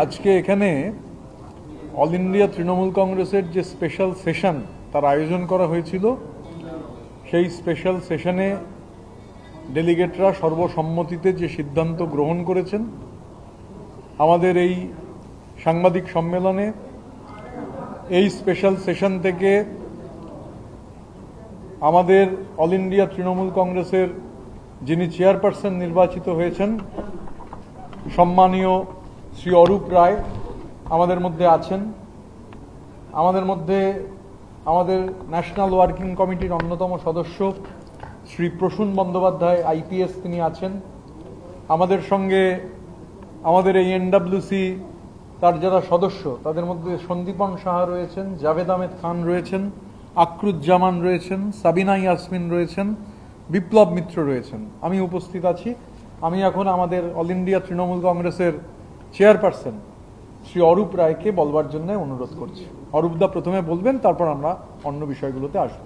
আজকে এখানে all India Trinamool কংগ্রেসের যে স্পেশাল সেশন তার আয়োজন করা হয়েছিল, সেই স্পেশাল সেশনে ডেলিগেটরা সর্বসম্মতিতে যে সিদ্ধান্ত গ্রহণ করেছেন, আমাদের এই সাংবাদিক সম্মেলনে এই স্পেশাল সেশন থেকে আমাদের অল ইন্ডিয়া তৃণমূল কংগ্রেসের যিনি চেয়ারপারসন নির্বাচিত হয়েছেন সম্মানীয় শ্রী অরূপ রায় আমাদের মধ্যে আছেন। আমাদের মধ্যে আমাদের ন্যাশনাল ওয়ার্কিং কমিটির অন্যতম সদস্য শ্রী প্রসূন বন্দ্যোপাধ্যায় আইপিএস, তিনি আছেন। আমাদের সঙ্গে আমাদের এই এনডব্লিউসি তার যারা সদস্য তাদের মধ্যে সন্দীপন সাহা রয়েছেন, জাভেদ আহমেদ খান রয়েছেন, আকরুজ্জামান রয়েছেন, সাবিনা ইয়াসমিন রয়েছেন, বিপ্লব মিত্র রয়েছেন, আমি উপস্থিত আছি। আমি এখন আমাদের অল ইন্ডিয়া তৃণমূল কংগ্রেসের চেয়ারপারসন শ্রী অরূপ রায়কে বলবার জন্য অনুরোধ করছি। অরূপদা প্রথমে বলবেন, তারপর আমরা অন্য বিষয়গুলোতে আসব।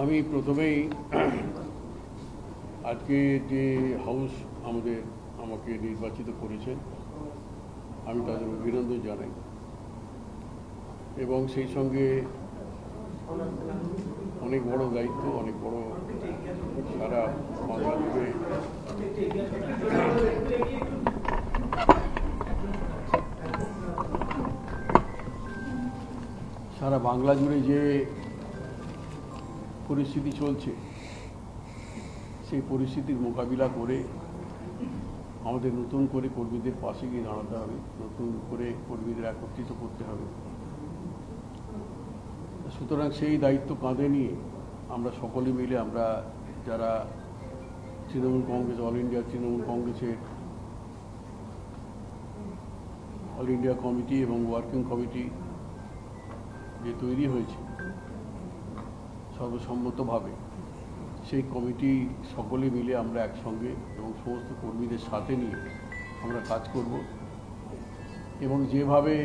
আমি প্রথমেই আজকে যে হাউস আমাকে নির্বাচিত করেছেন, আমি তাদের অভিনন্দন জানাই এবং সেই সঙ্গে অনেক বড় দায়িত্ব, অনেক বড়, সারা বাংলা জুড়ে যে পরিস্থিতি চলছে, সেই পরিস্থিতির মোকাবিলা করে আমাদের নতুন করে কর্মীদের পাশে গিয়ে দাঁড়াতে হবে, নতুন করে কর্মীদের একত্রিত করতে হবে। সুতরাং সেই দায়িত্ব কাঁধে নিয়ে আমরা সকলে মিলে, আমরা যারা তৃণমূল কংগ্রেস, অল ইন্ডিয়া তৃণমূল কংগ্রেসের অল ইন্ডিয়া কমিটি এবং ওয়ার্কিং কমিটি যে তৈরি হয়েছে সর্বসম্মতভাবে, সেই কমিটি সকলে মিলে আমরা একসঙ্গে এবং সমস্ত কর্মীদের সাথে নিয়ে আমরা কাজ করব এবং যেভাবে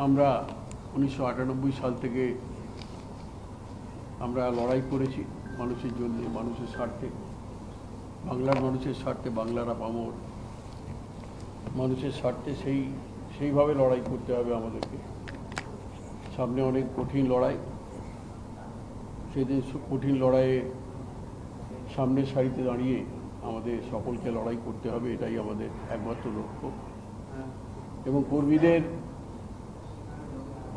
আমরা 1998 সাল থেকে আমরা লড়াই করেছি মানুষের জন্য, মানুষের স্বার্থে, বাংলার মানুষের স্বার্থে, বাংলার আপামর মানুষের স্বার্থে, সেইভাবে লড়াই করতে হবে আমাদেরকে। সামনে অনেক কঠিন লড়াই, সেই দিন কঠিন লড়াইয়ে সামনের সারিতে দাঁড়িয়ে আমাদের সকলকে লড়াই করতে হবে, এটাই আমাদের একমাত্র লক্ষ্য। এবং কর্মীদের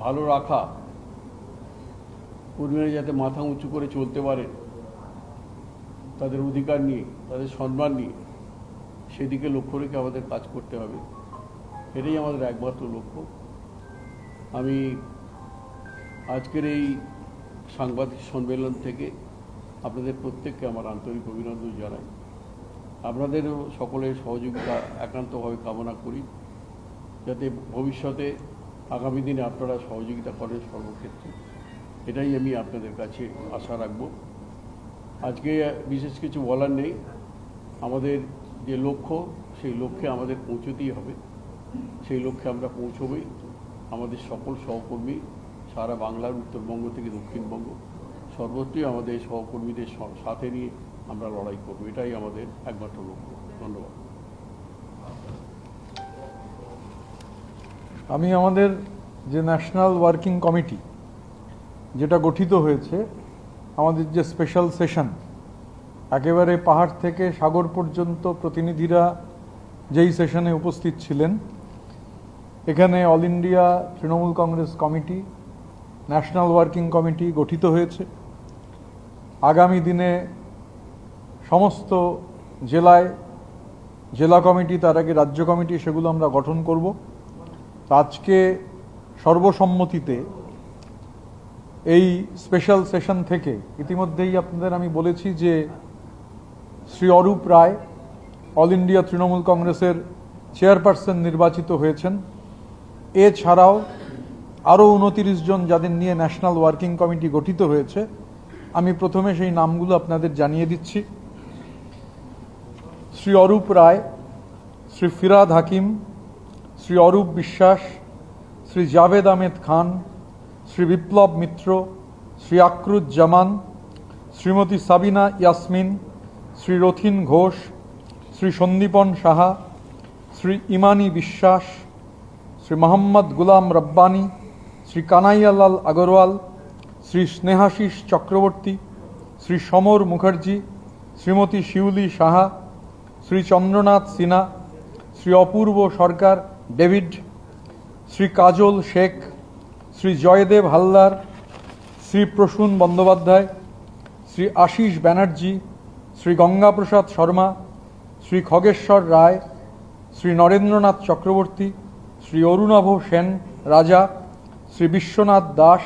ভালো রাখা, কর্মীরা যাতে মাথা উঁচু করে চলতে পারে তাদের অধিকার নিয়ে, তাদের সম্মান নিয়ে, সেদিকে লক্ষ্য রেখে আমাদের কাজ করতে হবে, এটাই আমাদের একমাত্র লক্ষ্য। আমি আজকের এই সাংবাদিক সম্মেলন থেকে আপনাদের প্রত্যেককে আমার আন্তরিক অভিনন্দন জানাই। আপনাদেরও সকলের সহযোগিতা একান্তভাবে কামনা করি, যাতে ভবিষ্যতে আগামী দিনে আপনারা সহযোগিতা করেন সর্বক্ষেত্রে, এটাই আমি আপনাদের কাছে আশা রাখব। আজকে বিশেষ কিছু বলার নেই, আমাদের যে লক্ষ্য, সেই লক্ষ্যে আমাদের পৌঁছতেই হবে, সেই লক্ষ্যে আমরা পৌঁছবই। আমাদের সকল সহকর্মী সারা বাংলার, উত্তরবঙ্গ থেকে দক্ষিণবঙ্গ, সর্বত্রই আমাদের সহকর্মীদের সাথে নিয়ে আমরা লড়াই করব, এটাই আমাদের একমাত্র লক্ষ্য। ধন্যবাদ। আমি আমাদের যে ন্যাশনাল ওয়ার্কিং কমিটি যেটা গঠিত হয়েছে, আমাদের যে স্পেশাল সেশন, একেবারে পাহাড় থেকে সাগর পর্যন্ত প্রতিনিধিরা যেই সেশনে উপস্থিত ছিলেন, এখানে all India Trinamool Congress committee, national working committee গঠিত হয়েছে। আগামী দিনে সমস্ত জেলায় জেলা কমিটি, তার আগে রাজ্য কমিটি, সেগুলো আমরা গঠন করব। আজকে সর্বসম্মতিতে এই স্পেশাল সেশন থেকে ইতিমধ্যেই আপনাদের আমি বলেছি যে শ্রী অরূপ রায় অল ইন্ডিয়া তৃণমূল কংগ্রেসের চেয়ারপারসন নির্বাচিত হয়েছেন। এছাড়াও আরও 29 জন যাদের নিয়ে ন্যাশনাল ওয়ার্কিং কমিটি গঠিত হয়েছে, আমি প্রথমে সেই নামগুলো আপনাদের জানিয়ে দিচ্ছি। শ্রী অরূপ রায়, শ্রী ফিরাদ হাকিম, শ্রী অরূপ বিশ্বাস, শ্রী জাভেদ আহমেদ খান, শ্রী বিপ্লব মিত্র, শ্রী আকরুজ্জামান, শ্রীমতী সাবিনা ইয়াসমিন, শ্রী রথিন ঘোষ, শ্রী সন্দীপন সাহা, শ্রী ইমানি বিশ্বাস, শ্রী মোহাম্মদ গুলাম রব্বানী, শ্রী কানাইয়ালাল আগরওয়াল, শ্রী স্নেহাশিস চক্রবর্তী, শ্রী সমর মুখার্জি, শ্রীমতী শিউলি সাহা, শ্রী চন্দ্রনাথ সিনহা, শ্রী অপূর্ব সরকার ডেভিড, শ্রী কাজল শেখ, শ্রী জয়দেব হালদার, শ্রী প্রসূন বন্দ্যোপাধ্যায়, শ্রী আশিস ব্যানার্জি, শ্রী গঙ্গাপ্রসাদ শর্মা, শ্রী খগেশ্বর রায়, শ্রী নরেন্দ্রনাথ চক্রবর্তী, শ্রী অরুণাভ সেন রাজা, শ্রী বিশ্বনাথ দাস,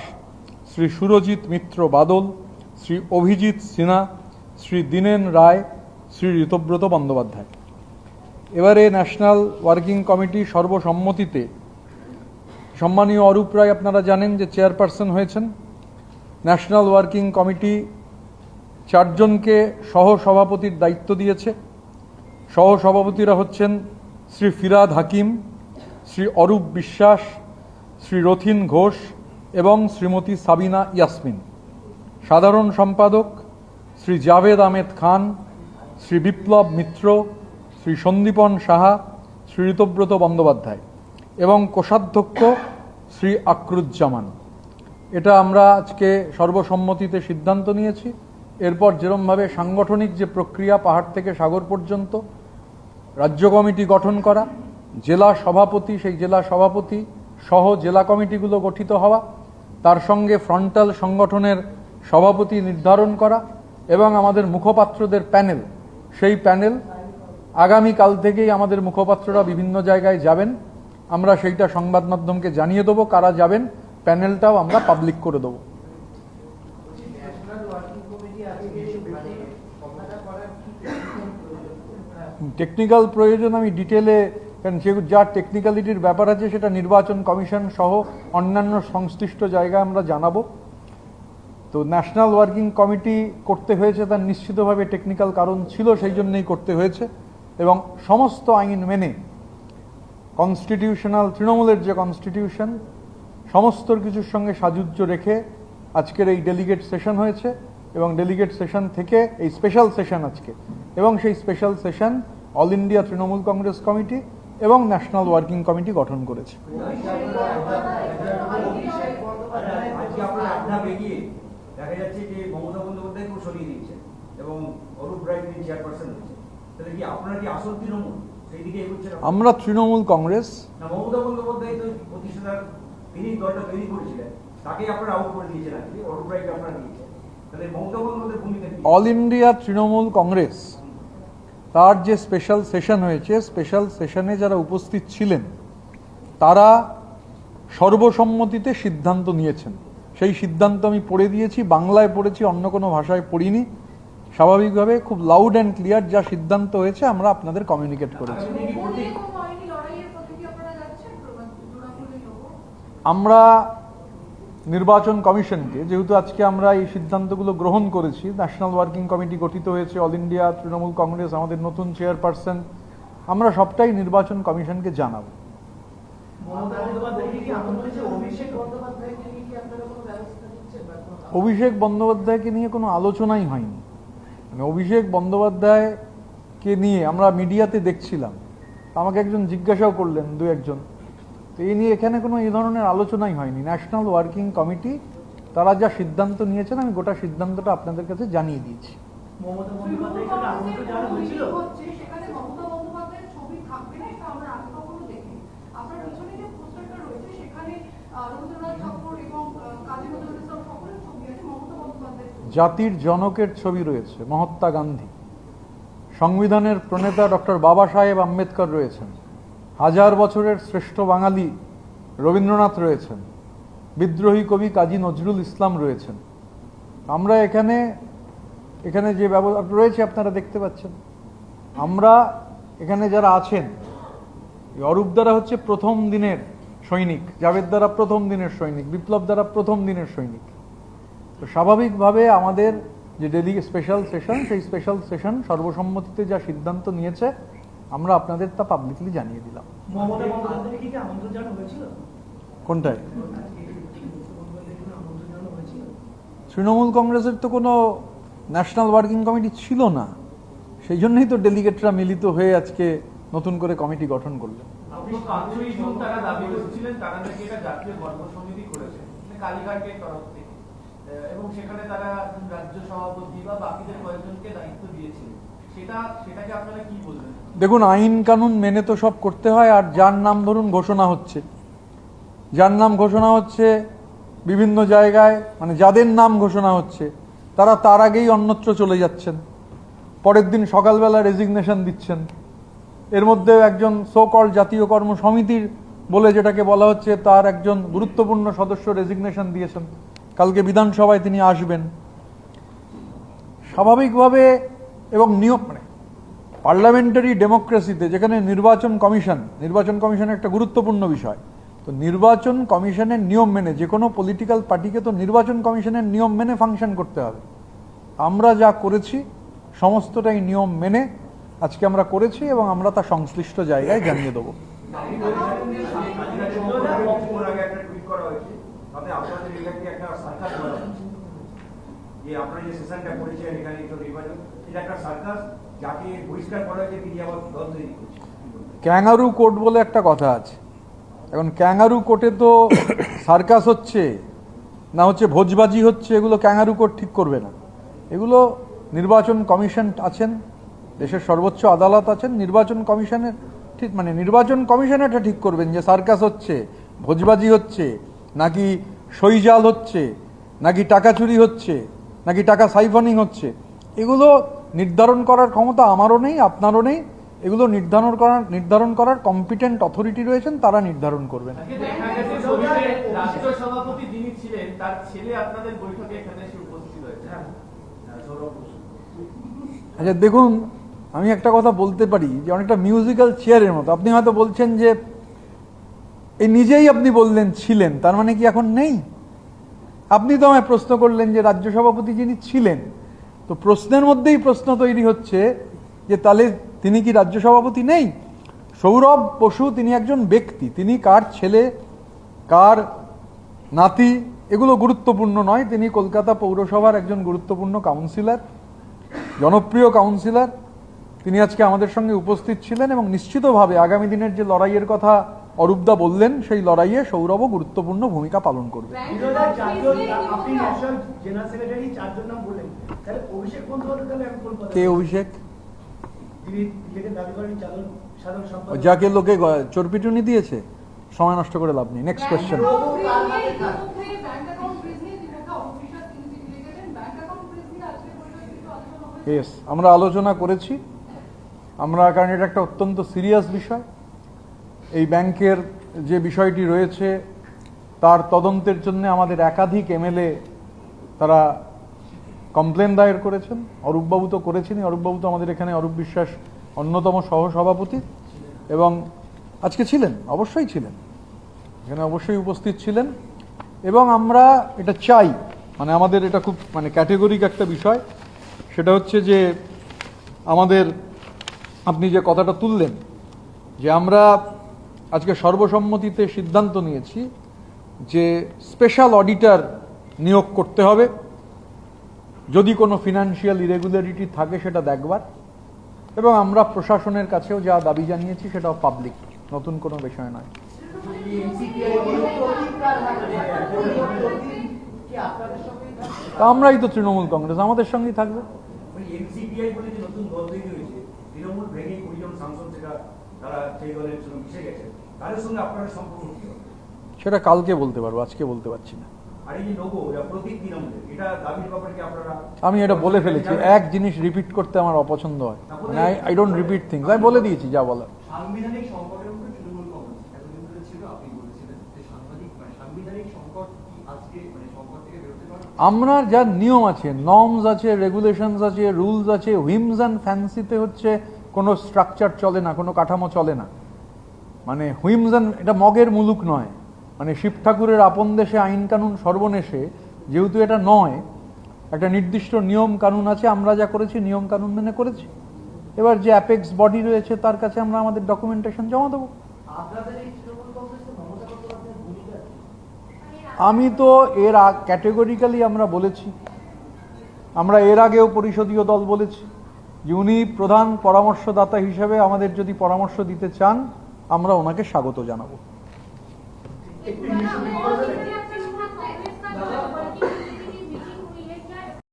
শ্রী সুরজিৎ মিত্র বাদল, শ্রী অভিজিৎ সিনহা, শ্রী দীনেন রায়, শ্রী ঋতব্রত বন্দ্যোপাধ্যায়। এবারে ন্যাশনাল ওয়ার্কিং কমিটি সর্বসম্মতিতে সম্মানীয় অরূপ রায় আপনারা জানেন যে চেয়ারপারসন হয়েছেন। ন্যাশনাল ওয়ার্কিং কমিটি 4 জনকে সহসভাপতির দায়িত্ব দিয়েছে। সহসভাপতিরা হচ্ছেন শ্রী ফিরাদ হাকিম, শ্রী অরূপ বিশ্বাস, শ্রী রথিন ঘোষ এবং শ্রীমতী সাবিনা ইয়াসমিন। সাধারণ সম্পাদক শ্রী জাভেদ আহমেদ খান, শ্রী বিপ্লব মিত্র, শ্রী সন্দীপন সাহা, শ্রী ঋতব্রত বন্দ্যোপাধ্যায় এবং কোষাধ্যক্ষ শ্রী আকরুজ্জামান। এটা আমরা আজকে সর্বসম্মতিতে সিদ্ধান্ত নিয়েছি। এরপর যেরমভাবে সাংগঠনিক যে প্রক্রিয়া পাহাড় থেকে সাগর পর্যন্ত রাজ্য কমিটি গঠন করা, জেলা সভাপতি সেই জেলা সভাপতি সহ জেলা কমিটিগুলো গঠিত হওয়া, তার সঙ্গে ফ্রন্টাল সংগঠনের সভাপতি নির্ধারণ করা এবং আমাদের মুখপাত্রদের প্যানেল, সেই প্যানেল আগামীকাল থেকেই আমাদের মুখপাত্ররা বিভিন্ন জায়গায় যাবেন। আমরা সেইটা সংবাদ মাধ্যমকে জানিয়ে দেবো কারা যাবেন, প্যানেলটাও আমরা পাবলিক করে দেবো। টেকনিক্যাল প্রয়োজন আমি ডিটেলে, কারণ যা টেকনিক্যালিটির ব্যাপার আছে সেটা নির্বাচন কমিশন সহ অন্যান্য সংশ্লিষ্ট জায়গায় আমরা জানাবো। তো ন্যাশনাল ওয়ার্কিং কমিটি করতে হয়েছে তার নিশ্চিতভাবে টেকনিক্যাল কারণ ছিল, সেই জন্যই করতে হয়েছে এবং সমস্ত আইন মেনে কনস্টিটিউশনাল তৃণমূলের যে কনস্টিটিউশন সমস্ত কিছুর সঙ্গে সাযুজ্য রেখে আজকের এই ডেলিগেট সেশন হয়েছে এবং ডেলিগেট সেশন থেকে এই স্পেশাল সেশন আজকে, এবং সেই special session all India Trinamool Congress committee এবং ন্যাশনাল ওয়ার্কিং কমিটি গঠন করেছে। দেখা যাচ্ছে যে মমতা বন্দ্যোপাধ্যায়কেও সরিয়ে দিচ্ছে এবং অরূপ রায় তিনি চেয়ারপারসন হচ্ছে, তাহলে কি আপনারা কি আসল তৃণমূল সেই দিকে এগোচ্ছেন? আমরা তৃণমূল কংগ্রেস না, মমতা বন্দ্যোপাধ্যায় তো প্রতিষ্ঠাতার, তিনি দলটা তৈরি করেছিলেন, তাকে আপনারা আউট করে দিয়েছেন, আর কি অরূপ রায়কে আপনারা দিয়েছেন, তাহলে মমতা বন্দ্যোপাধ্যায়ের ভূমিকা কি? অল ইন্ডিয়া তৃণমূল কংগ্রেস তার যে স্পেশাল সেশন হয়েছে, স্পেশাল সেশনে যারা উপস্থিত ছিলেন তারা সর্বসম্মতিতে সিদ্ধান্ত নিয়েছেন। সেই সিদ্ধান্ত আমি পড়ে দিয়েছি, বাংলায় পড়েছি, অন্য কোনো ভাষায় পড়িনি। স্বাভাবিকভাবে খুব লাউড অ্যান্ড ক্লিয়ার যা সিদ্ধান্ত হয়েছে আমরা আপনাদের কমিউনিকেট করেছি। আমরা নির্বাচন কমিশনকে, যেহেতু আজকে আমরা এই সিদ্ধান্তগুলো গ্রহণ করেছি, ন্যাশনাল ওয়ার্কিং কমিটি গঠিত হয়েছে, অল ইন্ডিয়া তৃণমূল কংগ্রেস আমাদের নতুন চেয়ারপারসন, আমরা সবটাই নির্বাচন কমিশনকে জানাবো। অভিষেক বন্দ্যোপাধ্যায়কে নিয়ে কোনো আলোচনাই হয়নি। মানে অভিষেক বন্দ্যোপাধ্যায়কে নিয়ে আমরা মিডিয়াতে দেখছিলাম, আমাকে একজন জিজ্ঞাসাও করলেন, 2-1 তো এই নিয়ে এখানে কোনো এই ধরনের আলোচনাই হয়নি। ন্যাশনাল ওয়ার্কিং কমিটি তারা যা সিদ্ধান্ত নিয়েছেন আমি গোটা সিদ্ধান্তটা আপনাদের কাছে জানিয়ে দিয়েছি। জাতির জনকের ছবি রয়েছে, মহাত্মা গান্ধী, সংবিধানের প্রণেতা ডক্টর বাবা সাহেব আম্বেদকর রয়েছেন, 1000 বছরের শ্রেষ্ঠ বাঙালি রবীন্দ্রনাথ রয়েছেন, বিদ্রোহী কবি কাজী নজরুল ইসলাম রয়েছেন। আমরা এখানে যে ব্যবস্থা রয়েছে আপনারা দেখতে পাচ্ছেন। আমরা এখানে যারা আছেন, অরূপ দ্বারা হচ্ছে প্রথম দিনের সৈনিক, জাভেদ দ্বারা প্রথম দিনের সৈনিক, বিপ্লব দ্বারা প্রথম দিনের সৈনিক। তো স্বাভাবিকভাবে আমাদের যে স্পেশাল সেশন, সেই স্পেশাল সেশন সর্বসম্মতিতে যা সিদ্ধান্ত নিয়েছে আমরা আপনাদের তা পাবলিকলি জানিয়ে দিলাম। কোনটায়? তৃণমূল কংগ্রেসের তো কোনো ন্যাশনাল ওয়ার্কিং কমিটি ছিল না, সেই জন্যই তো ডেলিগেটরা মিলিত হয়ে আজকে নতুন করে কমিটি গঠন করলেন। আপনি 5ই জুন তারা দাবি করছিলেন তারা নাকি এটা জাতীয় কর্ম সমিতি করেছে কালীঘাটের তরফ থেকে, এবং সেখানে তারা রাজ্য সভাপতি বা বাকিদের কয়েকজনকে দায়িত্ব দিয়েছিলেন, সেটাকে আপনারা কি বলবেন? দেখুন, আইন কানুন মেনে তো সব করতে হয়। আর যার নাম ধরুন ঘোষণা হচ্ছে, যার নাম ঘোষণা হচ্ছে বিভিন্ন জায়গায়, মানে যাদের নাম ঘোষণা হচ্ছে তারা তার আগেই অন্যত্র চলে যাচ্ছেন, পরের দিন সকালবেলা রেজিগনেশন দিচ্ছেন। এর মধ্যে একজন সো কল্ড জাতীয় কর্ম সমিতির বলে যেটাকে বলা হচ্ছে তার একজন গুরুত্বপূর্ণ সদস্য রেজিগনেশন দিয়েছেন, কালকে বিধানসভায় তিনি আসবেন। স্বাভাবিকভাবে এবং নিয়ম, মানে পার্লামেন্টারি ডেমোক্রেসিতে যেখানে নির্বাচন কমিশন একটা গুরুত্বপূর্ণ বিষয়, তো নির্বাচন কমিশনের নিয়ম মেনে যে কোনো পলিটিক্যাল পার্টিকে তো নির্বাচন কমিশনের নিয়ম মেনে ফাংশন করতে হবে। আমরা যা করেছি সমস্তটাই নিয়ম মেনে আজকে আমরা করেছি এবং আমরা তা সংশ্লিষ্ট জায়গায় জানিয়ে দেবো। ক্যাঙ্গারু কোর্ট বলে একটা কথা আছে। এখন ক্যাঙ্গারু কোর্টে তো সার্কাস হচ্ছে না হচ্ছে ভোজবাজি হচ্ছে, এগুলো ক্যাঙ্গারু কোর্ট ঠিক করবে না। এগুলো নির্বাচন কমিশন আছেন, দেশের সর্বোচ্চ আদালত আছেন, নির্বাচন কমিশনের ঠিক, মানে নির্বাচন কমিশন এটা ঠিক করবেন যে সার্কাস হচ্ছে, ভোজবাজি হচ্ছে, নাকি সইজাল হচ্ছে, নাকি টাকা চুরি হচ্ছে, নাকি টাকা সাইফনিং হচ্ছে। এগুলো নির্ধারণ করার ক্ষমতা আমারও নেই, আপনারও নেই। এগুলো নির্ধারণ করার কম্পিটেন্ট অথরিটি রয়েছেন, তারা নির্ধারণ করবেন। রাষ্ট্র সভাপতি যিনি ছিলেন তার ছেলে আপনাদের বৈঠকে এখানে এসে উপস্থিত হয়েছে। আচ্ছা দেখুন, আমি একটা কথা বলতে পারি যে অনেকটা মিউজিক্যাল চেয়ারের মতো। আপনি হয়তো বলছেন যে এই নিজেই আপনি বললেন ছিলেন, তার মানে কি এখন নেই? আপনি তো আমায় প্রশ্ন করলেন যে রাজ্য সভাপতি যিনি ছিলেন, তো প্রশ্নের মধ্যেই প্রশ্ন তৈরি হচ্ছে যে তাহলে তিনি কি রাজ্য সভাপতি নেই? সৌরভ বসু তিনি একজন ব্যক্তি, তিনি কার ছেলে কার নাতি এগুলো গুরুত্বপূর্ণ নয়। তিনি কলকাতা পৌরসভার একজন গুরুত্বপূর্ণ কাউন্সিলর, জনপ্রিয় কাউন্সিলর। তিনি আজকে আমাদের সঙ্গে উপস্থিত ছিলেন এবং নিশ্চিতভাবে আগামী দিনের যে লড়াইয়ের কথা অরূপদা বললেন সেই লড়াইয়ে সৌরভও গুরুত্বপূর্ণ ভূমিকা পালন করবে। কে অভিষেক? যাকে লোকে চোরপিটুনি দিয়েছে। সময় নষ্ট করে লাভ নেই। Next question. ইয়েস, আমরা আলোচনা করেছি। আমরা, কারণ এটা একটা অত্যন্ত সিরিয়াস বিষয়। এই ব্যাংকের যে বিষয়টি রয়েছে তার তদন্তের জন্য আমাদের একাধিক এমএলএ তারা কমপ্লেন দায়ের করেছেন। অরূপবাবু তো করেছেনই। অরূপবাবু তো আমাদের এখানে, অরূপ বিশ্বাস অন্যতম সহসভাপতি, এবং আজকে ছিলেন, অবশ্যই ছিলেন, এখানে অবশ্যই উপস্থিত ছিলেন। এবং আমরা এটা চাই, মানে আমাদের এটা খুব মানে ক্যাটেগরিক একটা বিষয়, সেটা হচ্ছে যে আমাদের, আপনি যে কথাটা তুললেন যে আমরা আজকে সর্বসম্মতিতে সিদ্ধান্ত নিয়েছি যে স্পেশাল অডিটর নিয়োগ করতে হবে, যদি কোনো ফিনান্সিয়াল ইরেগুলারিটি থাকে সেটা দেখবার। এবং আমরা প্রশাসনের কাছেও যা দাবি জানিয়েছি সেটাও পাবলিক, নতুন কোনো বিষয় নয়। আমরাই তো তৃণমূল কংগ্রেস, আমাদের সঙ্গেই থাকবে। সেটা কালকে বলতে পারবো, আজকে বলতে পারছি না। আমি এটা বলে ফেলেছি। এক জিনিস রিপিট করতে আমার অপছন্দ হয়, মানে আই ডোন্ট রিপিট থিংস। আমি বলে দিয়েছি যা বলার। সাংবিধানিক সংকটের উপরে তৃণমূল কংগ্রেস এতদিন ধরে ছিল, আপনি বলেছিলেন যে সাংবিধানিক সংকট কি আজকে মানে সংকট থেকে বেরোতে পারে? আমরা যা নিয়ম আছে, নর্মস আছে, রেগুলেশনস আছে, রুলস আছে, হুইমস অ্যান্ড ফ্যান্সিতে হচ্ছে কোনো স্ট্রাকচার চলে না, কোনো কাঠামো চলে না। মানে হুইমস অ্যান্ড, এটা মগের মুলুক নয়। মানে শিব ঠাকুরের আপন দেশে আইন কানুন সর্বনেশে, যেহেতু এটা নয়, একটা নির্দিষ্ট নিয়ম কানুন আছে। আমরা যা করেছি নিয়ম কানুন মেনে করেছি। এবার যে অ্যাপেক্স বডি রয়েছে তার কাছে আমরা আমাদের ডকুমেন্টেশন জমা দেবো। আপনাদের এই তৃণমূল কংগ্রেসে মমতা বন্দ্যোপাধ্যায়ের ভূমিকা আমি তো ক্যাটেগরিক্যালি আমরা বলেছি, আমরা এর আগেও পরিষদীয় দল বলেছি যে উনি প্রধান পরামর্শদাতা হিসেবে আমাদের যদি পরামর্শ দিতে চান আমরা ওনাকে স্বাগত জানাবো। একটু